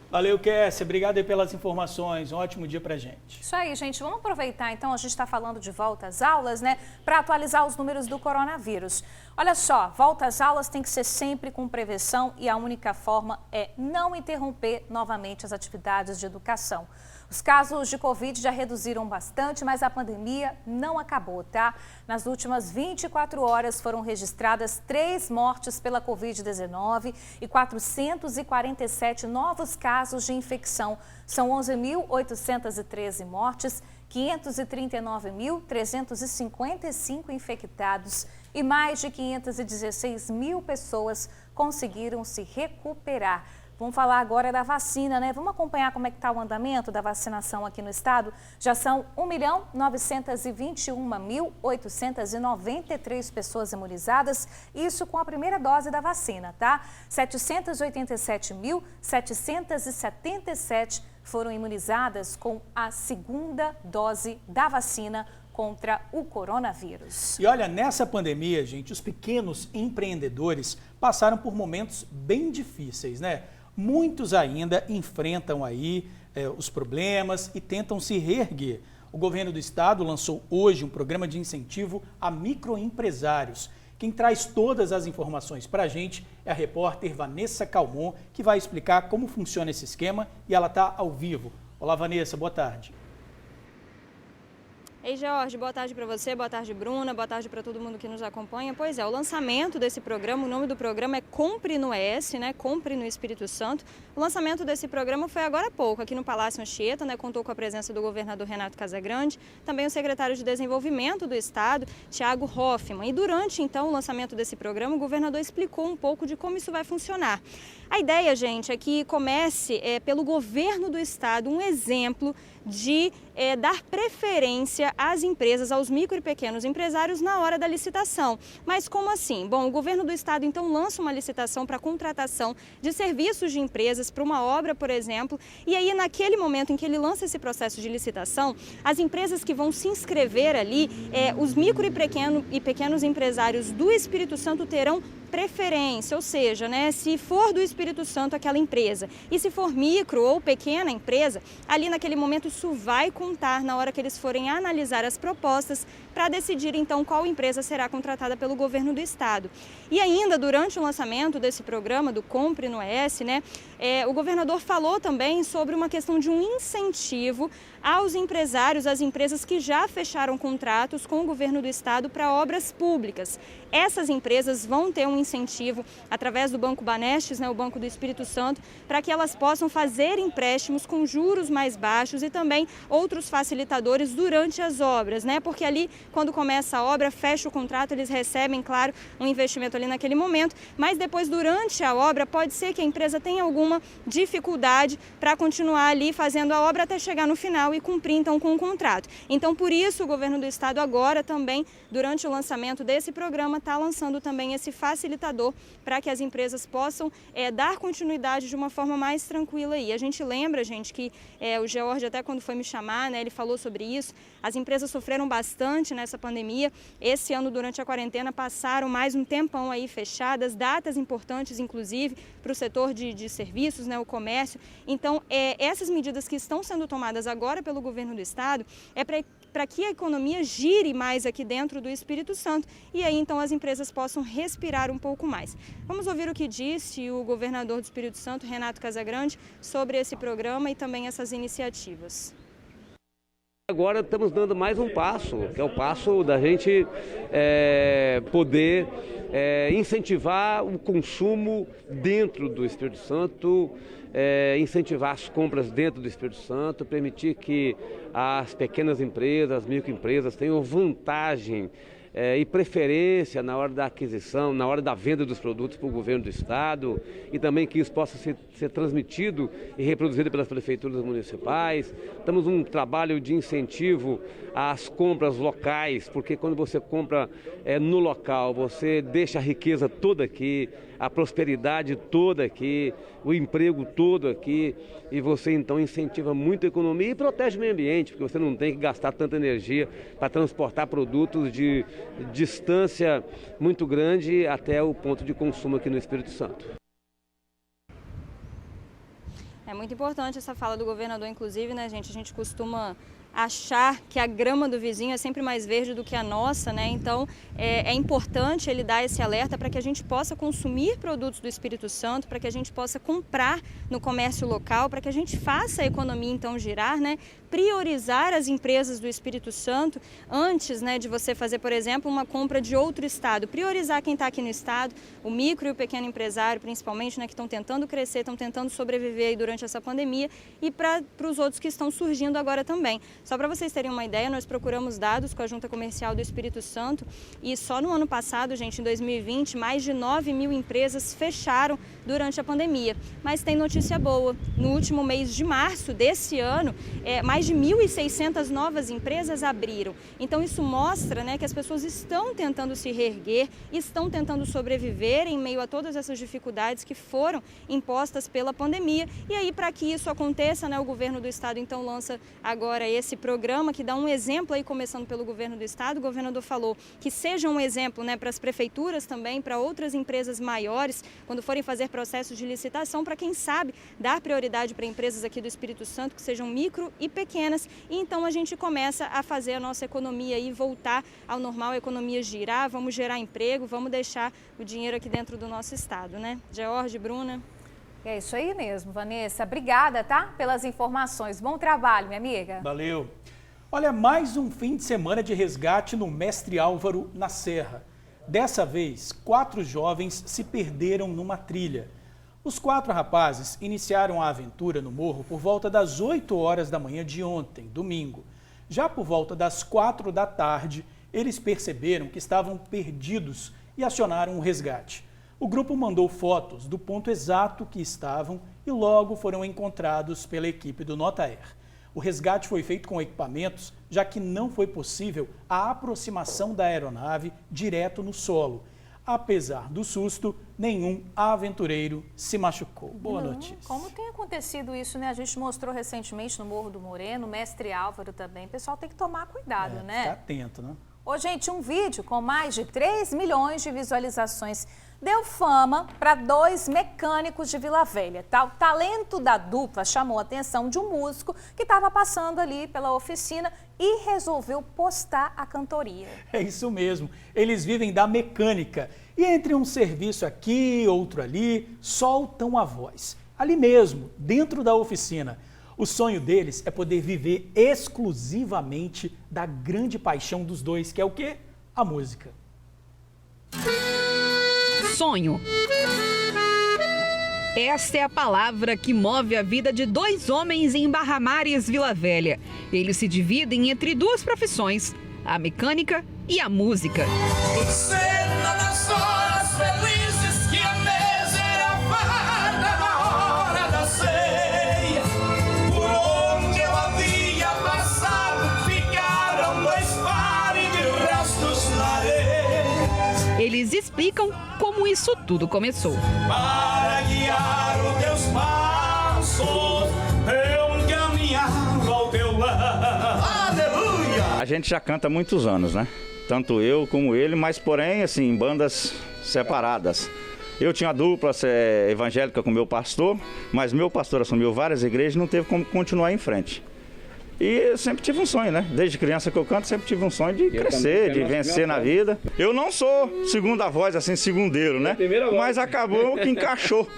Valeu, Kessia. Obrigado aí pelas informações. Um ótimo dia pra gente. Isso aí, gente. Vamos aproveitar, então, a gente está falando de volta às aulas, para atualizar os números do coronavírus. Olha só, volta às aulas tem que ser sempre com prevenção e a única forma é não interromper novamente as atividades de educação. Os casos de Covid já reduziram bastante, mas a pandemia não acabou, tá? Nas últimas 24 horas foram registradas 3 mortes pela Covid-19 e 447 novos casos de infecção. São 11.813 mortes, 539.355 infectados e mais de 516 mil pessoas conseguiram se recuperar. Vamos falar agora da vacina, né? Vamos acompanhar como é que está o andamento da vacinação aqui no estado. Já são 1.921.893 pessoas imunizadas, isso com a primeira dose da vacina, tá? 787.777 foram imunizadas com a segunda dose da vacina contra o coronavírus. E olha, nessa pandemia, gente, os pequenos empreendedores passaram por momentos bem difíceis, né? Muitos ainda enfrentam aí os problemas e tentam se reerguer. O governo do estado lançou hoje um programa de incentivo a microempresários. Quem traz todas as informações para a gente é a repórter Vanessa Calmon, que vai explicar como funciona esse esquema e ela está ao vivo. Olá, Vanessa, boa tarde. Ei, Jorge, boa tarde para você, boa tarde, Bruna, boa tarde para todo mundo que nos acompanha. Pois é, o lançamento desse programa, o nome do programa é Compre no ES, né? Compre no Espírito Santo. O lançamento desse programa foi agora há pouco, aqui no Palácio Anchieta, né? Contou com a presença do governador Renato Casagrande, também o secretário de Desenvolvimento do Estado, Thiago Hoffmann. E durante, então, o lançamento desse programa, o governador explicou um pouco de como isso vai funcionar. A ideia, gente, é que comece pelo governo do Estado um exemplo de dar preferência às empresas, aos micro e pequenos empresários na hora da licitação. Mas como assim? Bom, o governo do estado então lança uma licitação para contratação de serviços de empresas para uma obra, por exemplo, e aí naquele momento em que ele lança esse processo de licitação, as empresas que vão se inscrever ali, os micro e pequenos empresários do Espírito Santo terão preferência, ou seja, né, se for do Espírito Santo aquela empresa e se for micro ou pequena empresa, ali naquele momento isso vai contar na hora que eles forem analisar as propostas para decidir então qual empresa será contratada pelo governo do estado. E ainda durante o lançamento desse programa do Compre no ES, né, o governador falou também sobre uma questão de um incentivo aos empresários, às empresas que já fecharam contratos com o governo do estado para obras públicas. Essas empresas vão ter um incentivo através do Banco Banestes, né, o Banco do Espírito Santo, para que elas possam fazer empréstimos com juros mais baixos e também outros facilitadores durante as obras, né? Porque ali, quando começa a obra, fecha o contrato, eles recebem, claro, um investimento ali naquele momento, mas depois, durante a obra, pode ser que a empresa tenha alguma dificuldade para continuar ali fazendo a obra até chegar no final e cumprir então com o contrato. Então, por isso, o governo do estado agora também, durante o lançamento desse programa, está lançando também esse facilitador para que as empresas possam dar continuidade de uma forma mais tranquila. E a gente lembra, gente, que o George, até quando foi me chamar, né, ele falou sobre isso, as empresas sofreram bastante nessa pandemia. Esse ano, durante a quarentena, passaram mais um tempão aí fechadas, datas importantes, inclusive, para o setor de serviços, né, o comércio. Então, essas medidas que estão sendo tomadas agora pelo governo do estado é para que a economia gire mais aqui dentro do Espírito Santo e aí então as empresas possam respirar um pouco mais. Vamos ouvir o que disse o governador do Espírito Santo, Renato Casagrande, sobre esse programa e também essas iniciativas. Agora estamos dando mais um passo, que é o passo da gente poder incentivar o consumo dentro do Espírito Santo, incentivar as compras dentro do Espírito Santo, permitir que as pequenas empresas, as microempresas tenham vantagem e preferência na hora da aquisição, na hora da venda dos produtos para o governo do estado e também que isso possa ser transmitido e reproduzido pelas prefeituras municipais. Estamos num trabalho de incentivo às compras locais, porque quando você compra no local, você deixa a riqueza toda aqui, a prosperidade toda aqui, o emprego todo aqui e você então incentiva muito a economia e protege o meio ambiente, porque você não tem que gastar tanta energia para transportar produtos de distância muito grande até o ponto de consumo aqui no Espírito Santo. É muito importante essa fala do governador, inclusive, né, gente? A gente costuma achar que a grama do vizinho é sempre mais verde do que a nossa, né? Então é importante ele dar esse alerta para que a gente possa consumir produtos do Espírito Santo, para que a gente possa comprar no comércio local, para que a gente faça a economia então girar, né? Priorizar as empresas do Espírito Santo antes, né, de você fazer, por exemplo, uma compra de outro estado. Priorizar quem está aqui no estado, o micro e o pequeno empresário, principalmente, né, que estão tentando crescer, estão tentando sobreviver aí durante essa pandemia e para os outros que estão surgindo agora também. Só para vocês terem uma ideia, nós procuramos dados com a Junta Comercial do Espírito Santo e só no ano passado, gente, em 2020, mais de 9.000 empresas fecharam durante a pandemia. Mas tem notícia boa. No último mês de março desse ano, mais de 1.600 novas empresas abriram. Então isso mostra, né, que as pessoas estão tentando se reerguer, estão tentando sobreviver em meio a todas essas dificuldades que foram impostas pela pandemia. E aí, para que isso aconteça, né, o governo do estado então lança agora esse programa que dá um exemplo aí, começando pelo governo do estado. O governador falou que seja um exemplo, né, para as prefeituras também, para outras empresas maiores, quando forem fazer processos de licitação, para quem sabe dar prioridade para empresas aqui do Espírito Santo que sejam micro e pequenas. E então a gente começa a fazer a nossa economia aí voltar ao normal, a economia girar, vamos gerar emprego, vamos deixar o dinheiro aqui dentro do nosso estado, né? George, Bruna. É isso aí mesmo, Vanessa. Obrigada, tá? Pelas informações. Bom trabalho, minha amiga. Valeu. Olha, mais um fim de semana de resgate no Mestre Álvaro, na Serra. Dessa vez, 4 jovens se perderam numa trilha. Os 4 rapazes iniciaram a aventura no morro por volta das 8 horas da manhã de ontem, domingo. Já por volta das 4 da tarde, eles perceberam que estavam perdidos e acionaram o resgate. O grupo mandou fotos do ponto exato que estavam e logo foram encontrados pela equipe do Notaer. O resgate foi feito com equipamentos, já que não foi possível a aproximação da aeronave direto no solo. Apesar do susto, nenhum aventureiro se machucou. Boa notícia. Como tem acontecido isso, né? A gente mostrou recentemente no Morro do Moreno, Mestre Álvaro também. O pessoal tem que tomar cuidado, né? Ficar atento, né? Ô, gente, um vídeo com mais de 3 milhões de visualizações deu fama para 2 mecânicos de Vila Velha. O talento da dupla chamou a atenção de um músico que estava passando ali pela oficina e resolveu postar a cantoria. É isso mesmo, eles vivem da mecânica e entre um serviço aqui, outro ali, soltam a voz. Ali mesmo, dentro da oficina. O sonho deles é poder viver exclusivamente da grande paixão dos dois, que é o quê? A música. Sonho. Esta é a palavra que move a vida de 2 homens em Barra Mares, Vila Velha. Eles se dividem entre 2 profissões, a mecânica e a música. Cena das horas felizes que a mesa era farta na hora da ceia. Por onde eu havia passado, ficaram 2 pares de restos na areia. Eles explicam como isso tudo começou. Para guiar os teus passos, eu caminhava ao teu lado. Aleluia! A gente já canta há muitos anos, né? Tanto eu como ele, mas porém, assim, em bandas separadas. Eu tinha dupla evangélica com meu pastor, mas meu pastor assumiu várias igrejas e não teve como continuar em frente. E eu sempre tive um sonho, né? Desde criança que eu canto, sempre tive um sonho de crescer, de vencer na vida. Eu não sou segunda voz, assim, segundeiro, né? Mas acabou que encaixou.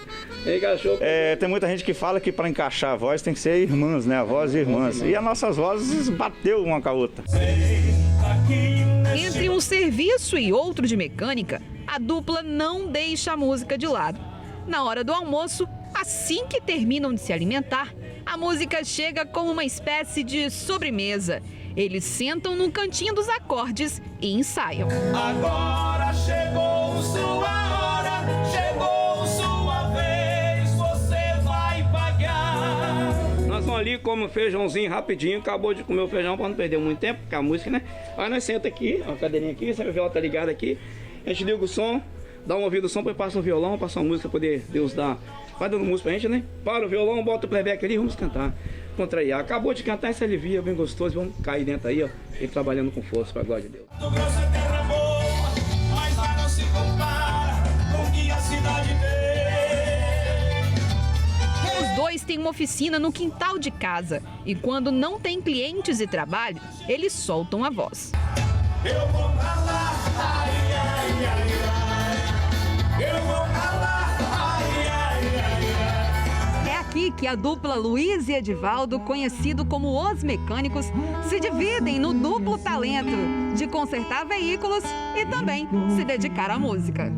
Tem muita gente que fala que para encaixar a voz tem que ser irmãs, né? A voz e irmãs. E as nossas vozes bateu uma com a outra. Entre um serviço e outro de mecânica, a dupla não deixa a música de lado. Na hora do almoço, assim que terminam de se alimentar, a música chega como uma espécie de sobremesa. Eles sentam no cantinho dos acordes e ensaiam. Agora chegou sua hora, chegou sua vez, você vai pagar. Nós vamos ali, come um feijãozinho rapidinho, acabou de comer o feijão para não perder muito tempo, porque a música, né? Aí nós senta aqui, a cadeirinha aqui, o violão tá ligado aqui, a gente liga o som, dá um ouvido do som, depois passa um violão, passa uma música para poder Deus dar. Vai dando música pra gente, né? Para o violão, bota o playback ali e vamos cantar. Contrair. Acabou de cantar, isso alivia, bem gostoso. Vamos cair dentro aí, ó. E trabalhando com força, pra glória de Deus. Os 2 têm uma oficina no quintal de casa. E quando não tem clientes e trabalho, eles soltam a voz. Eu vou pra lá, ai, ai, ai, ai. Eu vou pra lá. É aqui que a dupla Luiz e Edivaldo, conhecido como Os Mecânicos, se dividem no duplo talento de consertar veículos e também se dedicar à música.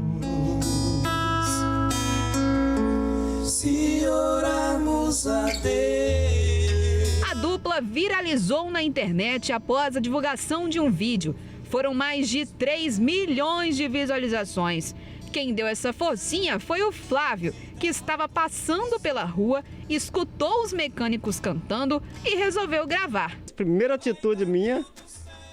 Se orarmos a Deus. A dupla dupla viralizou na internet após a divulgação de um vídeo. Foram mais de 3 milhões de visualizações. Quem deu essa forcinha foi o Flávio, que estava passando pela rua, escutou os mecânicos cantando e resolveu gravar. A primeira atitude minha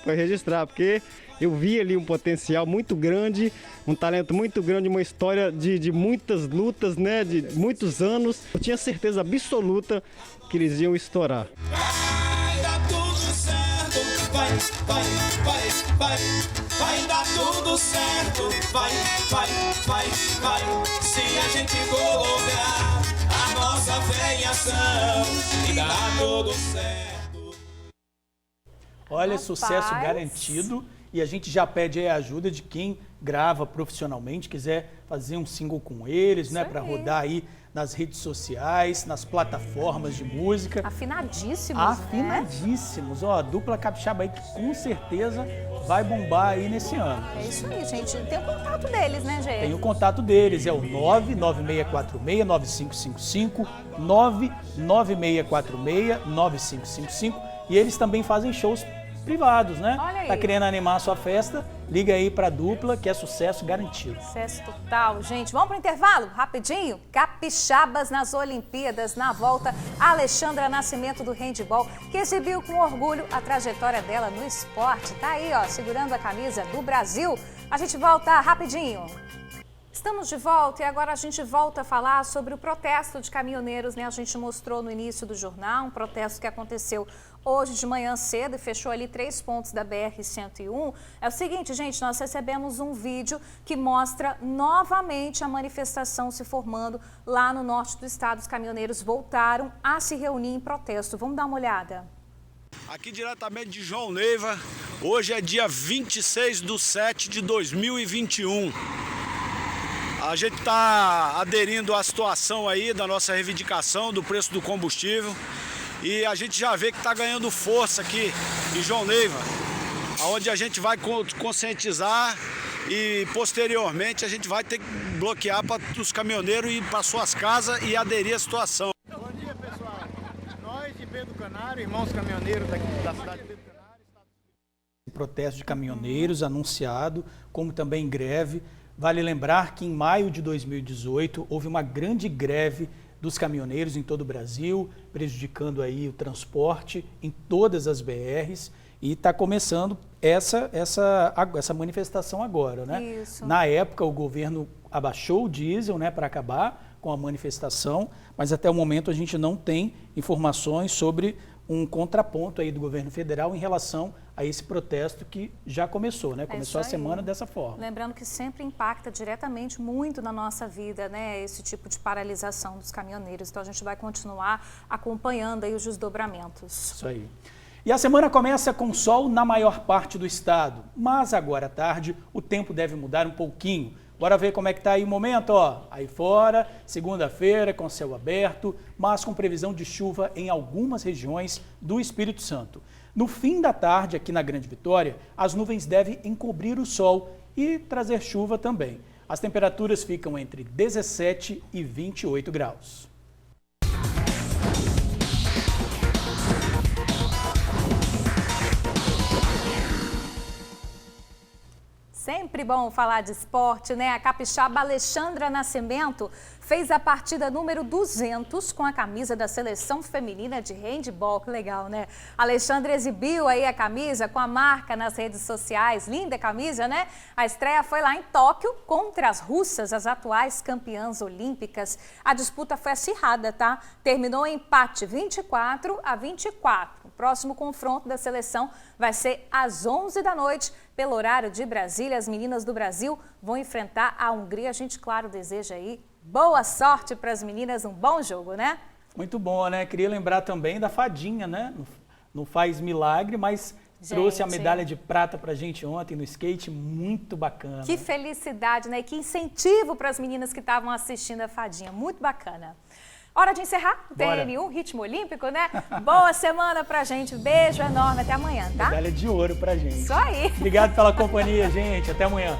foi registrar, porque eu vi ali um potencial muito grande, um talento muito grande, uma história de muitas lutas, né, de muitos anos. Eu tinha certeza absoluta que eles iam estourar. Vai dar tudo certo, vai dar tudo certo, vai, se a gente colocar a nossa fé em ação, e dá tudo certo. Olha, Rapaz. sucesso garantido. E a gente já pede aí a ajuda de quem grava profissionalmente, quiser fazer um single com eles, né, para rodar aí nas redes sociais, nas plataformas de música. Afinadíssimos, Afinadíssimos. Ó, a dupla capixaba aí que com certeza vai bombar aí nesse ano. É isso aí, gente. Tem o contato deles, né, gente? Tem o contato deles, é o 99646-9555, 99646-9555, e eles também fazem shows privados, né? Olha aí. Tá querendo animar a sua festa? Liga aí pra dupla, que é sucesso garantido. Sucesso total, gente. Vamos pro intervalo? Rapidinho? Capixabas nas Olimpíadas. Na volta, Alexandra Nascimento do handebol, que exibiu com orgulho a trajetória dela no esporte. Tá aí, ó, segurando a camisa do Brasil. A gente volta rapidinho. Estamos de volta e agora a gente volta a falar sobre o protesto de caminhoneiros, né? A gente mostrou no início do jornal um protesto que aconteceu hoje de manhã cedo e fechou ali 3 pontos da BR-101. É o seguinte, gente, nós recebemos um vídeo que mostra novamente a manifestação se formando lá no norte do estado. Os caminhoneiros voltaram a se reunir em protesto. Vamos dar uma olhada. Aqui diretamente de João Neiva, hoje é dia 26/7/2021. A gente está aderindo à situação aí da nossa reivindicação do preço do combustível e a gente já vê que está ganhando força aqui em João Neiva, onde a gente vai conscientizar e posteriormente a gente vai ter que bloquear para os caminhoneiros ir para suas casas e aderir à situação. Bom dia, pessoal. Nós de Pedro Canário, irmãos caminhoneiros daqui da cidade de Pedro Canário. Protesto de caminhoneiros anunciado, como também greve. Vale lembrar que em maio de 2018 houve uma grande greve dos caminhoneiros em todo o Brasil, prejudicando aí o transporte em todas as BRs, e está começando essa manifestação agora, né? Isso. Na época o governo abaixou o diesel, né, para acabar com a manifestação, mas até o momento a gente não tem informações sobre um contraponto aí do governo federal em relação a esse protesto que já começou, né? Começou a semana dessa forma. Lembrando que sempre impacta diretamente muito na nossa vida, né? Esse tipo de paralisação dos caminhoneiros. Então a gente vai continuar acompanhando aí os desdobramentos. Isso aí. E a semana começa com sol na maior parte do estado, mas agora à tarde o tempo deve mudar um pouquinho. Bora ver como é que tá aí o momento, ó. Aí fora, segunda-feira com céu aberto, mas com previsão de chuva em algumas regiões do Espírito Santo. No fim da tarde, aqui na Grande Vitória, as nuvens devem encobrir o sol e trazer chuva também. As temperaturas ficam entre 17 e 28 graus. Sempre bom falar de esporte, né? A capixaba Alexandra Nascimento fez a partida número 200 com a camisa da seleção feminina de handebol. Que legal, né? A Alexandra exibiu aí a camisa com a marca nas redes sociais. Linda camisa, né? A estreia foi lá em Tóquio contra as russas, as atuais campeãs olímpicas. A disputa foi acirrada, tá? Terminou em empate 24-24. O próximo confronto da seleção vai ser às 11 da noite, pelo horário de Brasília. As meninas do Brasil vão enfrentar a Hungria. A gente, claro, deseja aí boa sorte para as meninas, um bom jogo, né? Muito bom, né? Queria lembrar também da fadinha, né? Não faz milagre, mas trouxe a medalha de prata pra gente ontem no skate, muito bacana. Que felicidade, né? E que incentivo para as meninas que estavam assistindo a fadinha, muito bacana. Hora de encerrar o TN1, ritmo olímpico, né? Boa semana pra gente, beijo enorme, até amanhã, tá? Medalha de ouro pra gente. Isso aí. Obrigado pela companhia, gente, até amanhã.